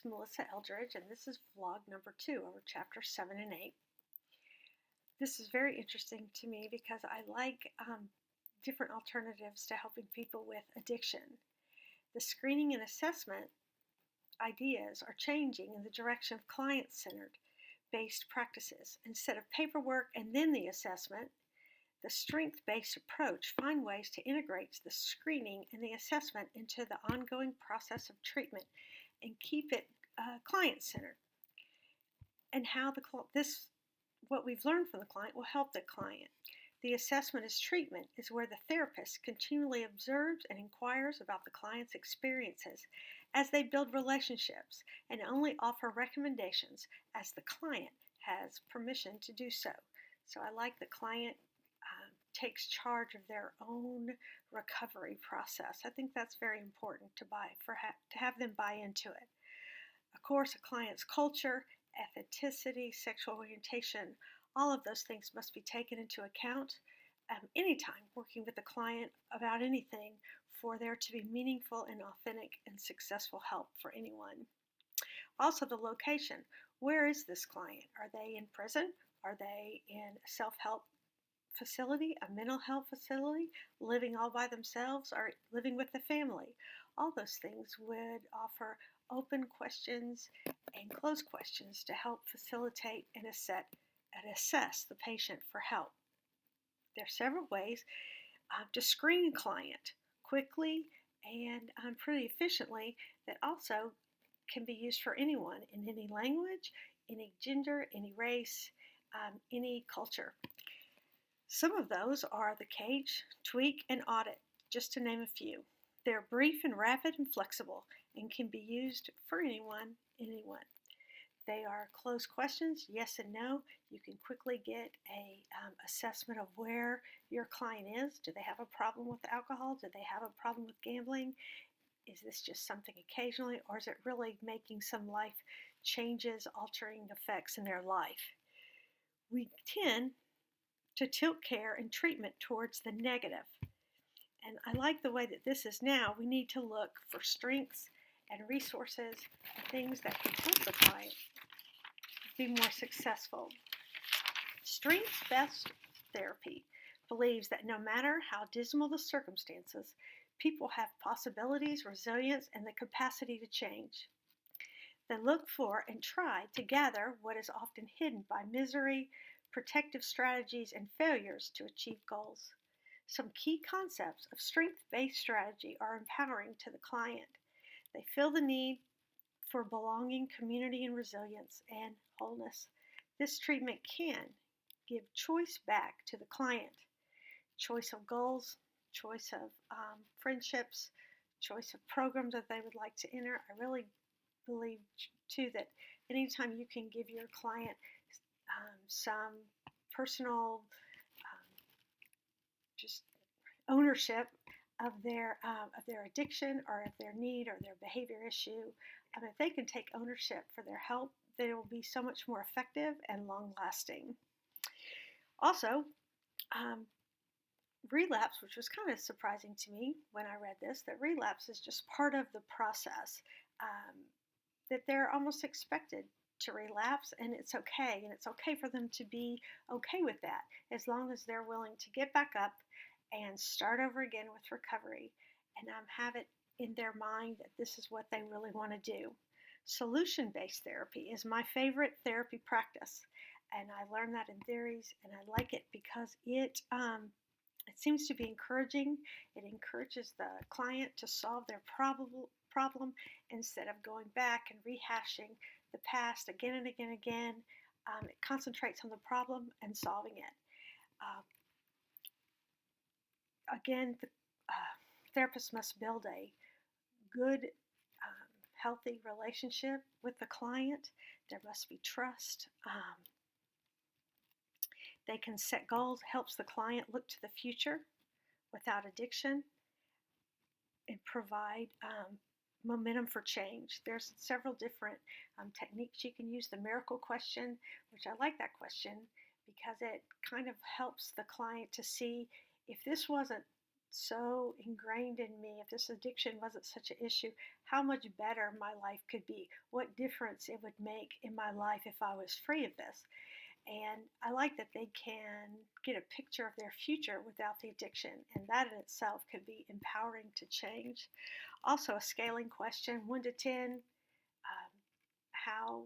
is Melissa Eldridge, and this is vlog number 2 over chapter 7 and 8. This is very interesting to me because I like different alternatives to helping people with addiction. The screening and assessment ideas are changing in the direction of client-centered based practices. Instead of paperwork and then the assessment, the strength-based approach finds ways to integrate the screening and the assessment into the ongoing process of treatment and keep it client-centered. And how what we've learned from the client will help the client. The assessment as treatment is where the therapist continually observes and inquires about the client's experiences as they build relationships and only offer recommendations as the client has permission to do so. So I like the client takes charge of their own recovery process. I think that's very important to have them buy into it. Of course, a client's culture, ethnicity, sexual orientation, all of those things must be taken into account anytime working with a client about anything for there to be meaningful and authentic and successful help for anyone. Also, the location. Where is this client? Are they in prison? Are they in a self-help facility, a mental health facility, living all by themselves, or living with the family? All those things would offer open questions and closed questions to help facilitate and assess the patient for help. There are several ways to screen a client quickly and pretty efficiently that also can be used for anyone in any language, any gender, any race, any culture. Some of those are the CAGE, tweak, and audit, just to name a few. They're brief and rapid and flexible and can be used for anyone. They are closed questions, yes and no. You can quickly get a assessment of where your client is. Do they have a problem with alcohol? Do they have a problem with gambling? Is this just something occasionally, or is it really making some life changes, altering effects in their life? We tend to tilt care and treatment towards the negative. And I like the way that this is now. We need to look for strengths and resources and things that can help the client be more successful. Strengths-based therapy believes that no matter how dismal the circumstances, people have possibilities, resilience, and the capacity to change. Then look for and try to gather what is often hidden by misery, protective strategies, and failures to achieve goals. Some key concepts of strength-based strategy are empowering to the client. They fill the need for belonging, community, and resilience, and wholeness. This treatment can give choice back to the client. Choice of goals, choice of friendships, choice of programs that they would like to enter. I really believe, too, that anytime you can give your client some personal just ownership of their addiction or of their need or their behavior issue, if they can take ownership for their help, then it will be so much more effective and long-lasting. Also, relapse, which was kind of surprising to me when I read this, that relapse is just part of the process, that they're almost expected to relapse, and it's okay for them to be okay with that, as long as they're willing to get back up and start over again with recovery, and have it in their mind that this is what they really want to do. Solution-based therapy is my favorite therapy practice, and I learned that in theories, and I like it because it seems to be encouraging. It encourages the client to solve their problem instead of going back and rehashing the past again and again and again. It concentrates on the problem and solving it. Again, the therapist must build a good, healthy relationship with the client. There must be trust. They can set goals, helps the client look to the future without addiction, and provide momentum for change. There's several different techniques you can use. The miracle question, which I like that question because it kind of helps the client to see if this wasn't so ingrained in me. If this addiction wasn't such an issue, how much better my life could be, what difference it would make in my life if I was free of this. And I like that they can get a picture of their future without the addiction, and that in itself could be empowering to change. Also, a scaling question, 1 to 10, how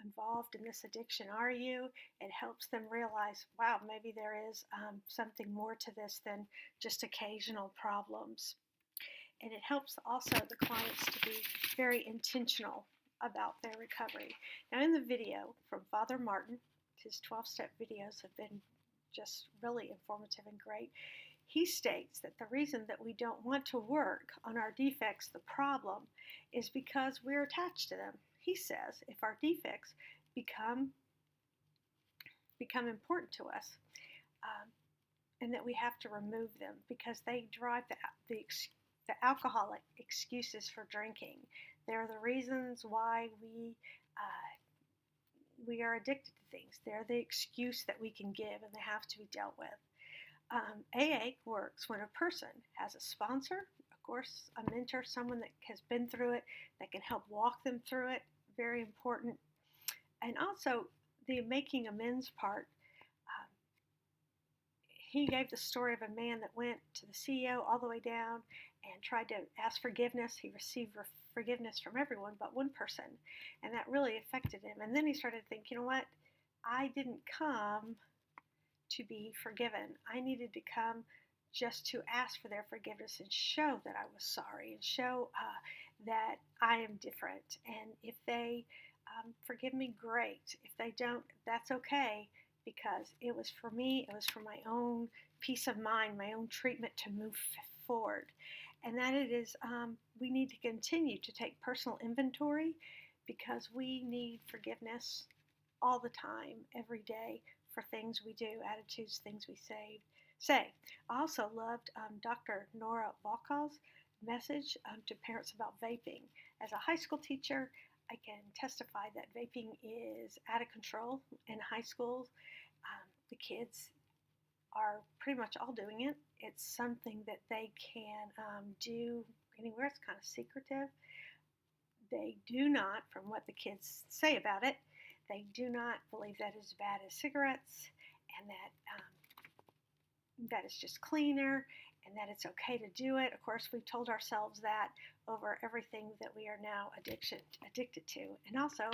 involved in this addiction are you? It helps them realize, wow, maybe there is something more to this than just occasional problems. And it helps also the clients to be very intentional about their recovery. Now, in the video from Father Martin, his 12-step videos have been just really informative and great. He states that the reason that we don't want to work on our defects, the problem, is because we're attached to them. He says if our defects become important to us, and that we have to remove them because they drive the alcoholic excuses for drinking. They're the reasons why we are addicted to things. They're the excuse that we can give, and they have to be dealt with. AA works when a person has a sponsor, of course, a mentor, someone that has been through it, that can help walk them through it. Very important. And also the making amends part. He gave the story of a man that went to the CEO all the way down and tried to ask forgiveness. He received forgiveness from everyone but one person, and that really affected him. And then he started to think, you know what? I didn't come to be forgiven. I needed to come just to ask for their forgiveness and show that I was sorry and show that I am different. And if they forgive me, great. If they don't, that's okay, because it was for me, it was for my own peace of mind, my own treatment to move forward. And that it is, we need to continue to take personal inventory, because we need forgiveness all the time, every day, for things we do, attitudes, things we say. I also loved Dr. Nora Volkow's message to parents about vaping. As a high school teacher, I can testify that vaping is out of control in high schools. The kids are pretty much all doing it. It's something that they can do anywhere. It's kind of secretive. They do not, from what the kids say about it, they do not believe that it's as bad as cigarettes, and that that it's just cleaner, and that it's okay to do it. Of course, we've told ourselves that over everything that we are now addicted to. And also,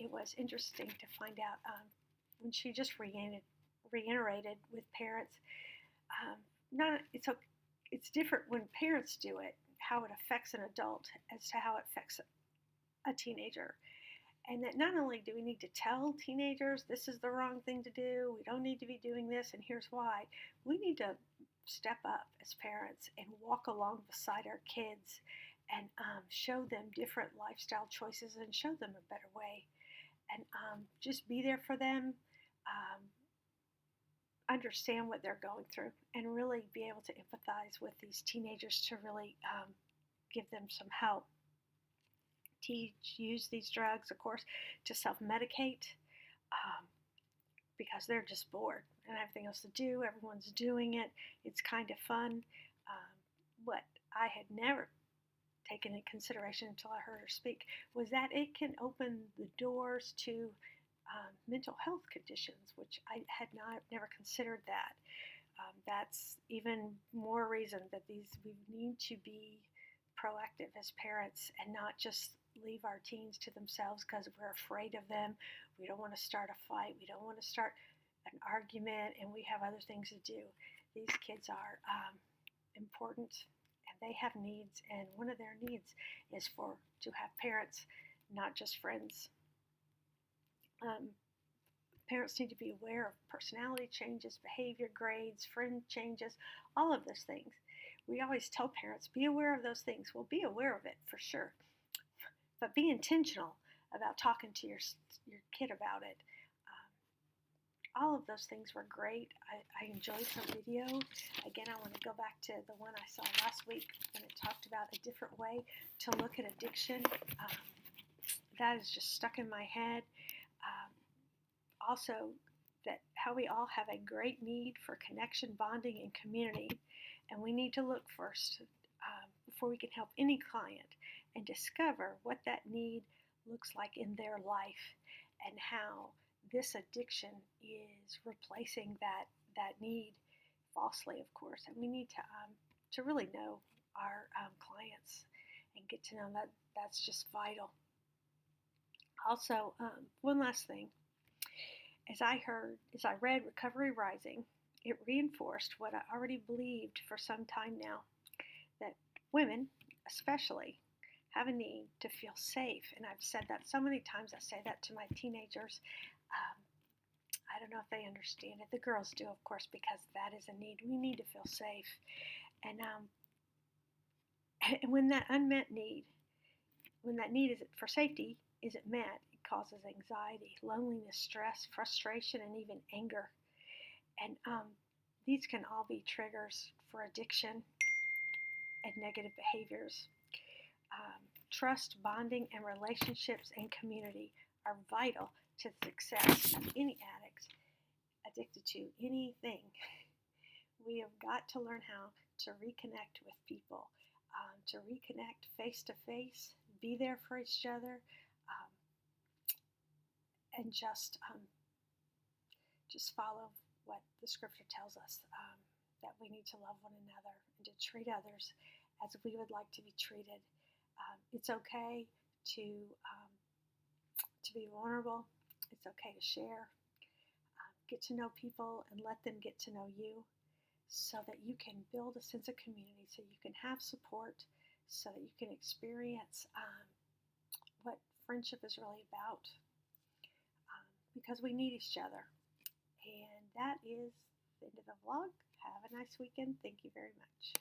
it was interesting to find out when she just reiterated with parents. It's different when parents do it, how it affects an adult as to how it affects a teenager. And that not only do we need to tell teenagers this is the wrong thing to do, we don't need to be doing this, and here's why. We need to step up as parents and walk along beside our kids and show them different lifestyle choices and show them a better way. And just be there for them, understand what they're going through, and really be able to empathize with these teenagers to really give them some help. Use these drugs, of course, to self-medicate because they're just bored and everything else to do. Everyone's doing it. It's kind of fun. What I had never taken into consideration until I heard her speak was that it can open the doors to mental health conditions, which I had never considered that. That's even more reason that we need to be proactive as parents and not just leave our teens to themselves because we're afraid of them. We don't want to start a fight. We don't want to start an argument, and we have other things to do. These kids are important, and they have needs, and one of their needs is to have parents, not just friends. Parents need to be aware of personality changes, behavior, grades, friend changes, all of those things. We always tell parents, be aware of those things. Well, be aware of it for sure, but be intentional about talking to your kid about it. All of those things were great. I enjoyed her video. Again, I want to go back to the one I saw last week when it talked about a different way to look at addiction. That is just stuck in my head. Also, that how we all have a great need for connection, bonding, and community. And we need to look first before we can help any client and discover what that need looks like in their life and how this addiction is replacing that need falsely, of course. And we need to really know our clients and get to know that that's just vital. Also, one last thing. As I read Recovery Rising, it reinforced what I already believed for some time now, that women, especially, have a need to feel safe. And I've said that so many times. I say that to my teenagers. I don't know if they understand it. The girls do, of course, because that is a need. We need to feel safe. And, and when that unmet need, when that need is for safety isn't met, it causes anxiety, loneliness, stress, frustration, and even anger. And these can all be triggers for addiction and negative behaviors. Trust, bonding, and relationships and community are vital to the success of any addict addicted to anything. We have got to learn how to reconnect with people, to reconnect face to face, be there for each other, and just follow what the scripture tells us, that we need to love one another and to treat others as we would like to be treated. It's okay to be vulnerable. It's okay to share. Get to know people and let them get to know you, so that you can build a sense of community, so you can have support, so that you can experience what friendship is really about, because we need each other. And that is the end of the vlog. Have a nice weekend. Thank you very much.